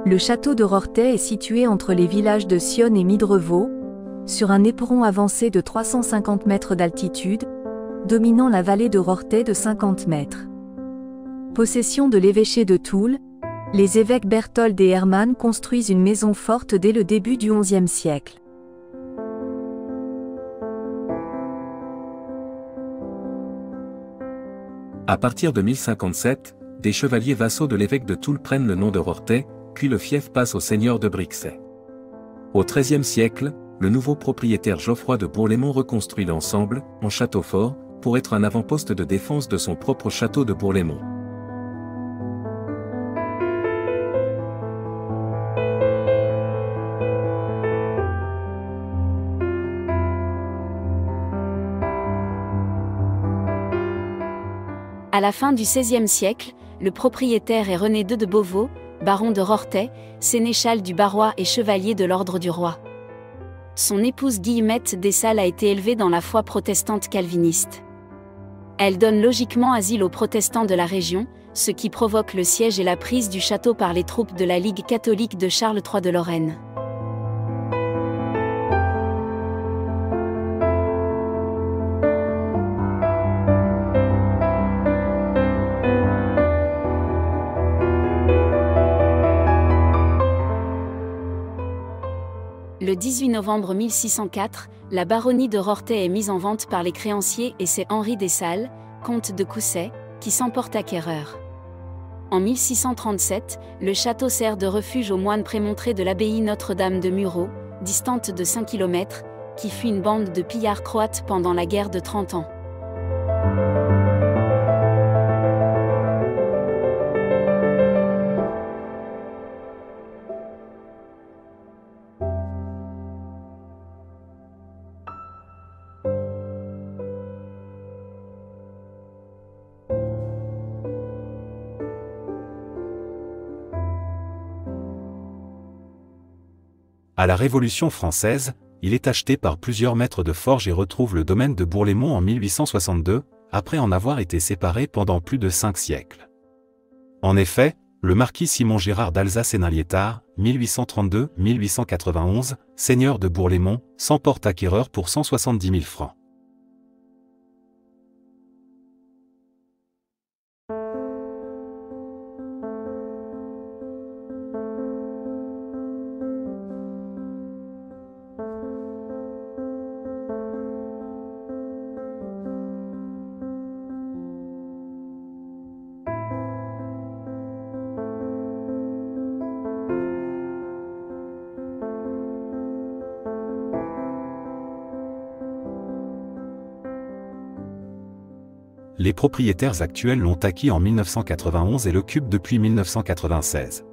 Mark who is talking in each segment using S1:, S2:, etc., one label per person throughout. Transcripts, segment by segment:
S1: Le château de Rorthais est situé entre les villages de Sionne et Midrevaux, sur un éperon avancé de 350 mètres d'altitude, dominant la vallée de Rorthais de 50 mètres. Possession de l'évêché de Toul, les évêques Berthold et Hermann construisent une maison forte dès le début du XIe siècle.
S2: À partir de 1057, des chevaliers vassaux de l'évêque de Toul prennent le nom de Rorthais, puis le fief passe au seigneur de Brixay. Au XIIIe siècle, le nouveau propriétaire Geoffroy de Bourlémont reconstruit l'ensemble, en château fort, pour être un avant-poste de défense de son propre château de Bourlémont.
S3: À la fin du XVIe siècle, le propriétaire est René II de Beauvau, baron de Rorthais, sénéchal du Barrois et chevalier de l'Ordre du Roi. Son épouse Guillemette Dessalles a été élevée dans la foi protestante calviniste. Elle donne logiquement asile aux protestants de la région, ce qui provoque le siège et la prise du château par les troupes de la Ligue catholique de Charles III de Lorraine. Le 18 novembre 1604, la baronnie de Rorthais est mise en vente par les créanciers et c'est Henri Dessalles, comte de Coussay, qui s'en porte acquéreur. En 1637, le château sert de refuge aux moines prémontrés de l'abbaye Notre-Dame de Murau, distante de 5 km, qui fut une bande de pillards croates pendant la guerre de 30 ans.
S4: À la Révolution française, il est acheté par plusieurs maîtres de forge et retrouve le domaine de Bourlémont en 1862, après en avoir été séparé pendant plus de 5 siècles. En effet, le marquis Simon Gérard d'Alsace-Hénin-Liétard, 1832-1891, seigneur de Bourlémont, s'en porte acquéreur pour 170 000 francs. Les propriétaires actuels l'ont acquis en 1991 et l'occupent depuis 1996.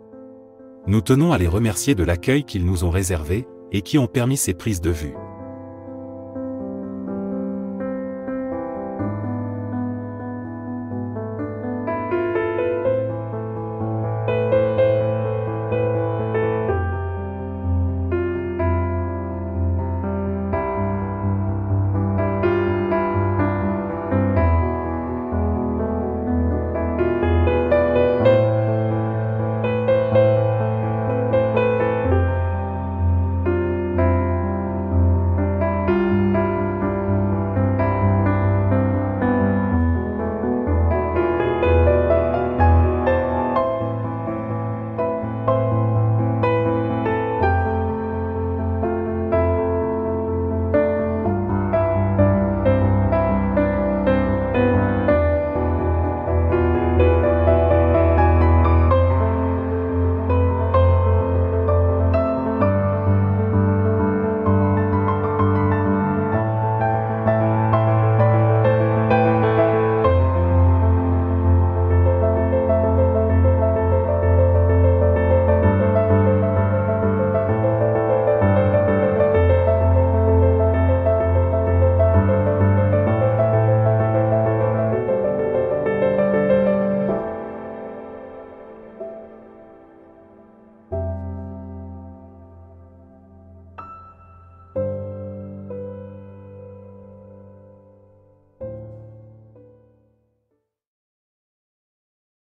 S4: Nous tenons à les remercier de l'accueil qu'ils nous ont réservé, et qui ont permis ces prises de vue.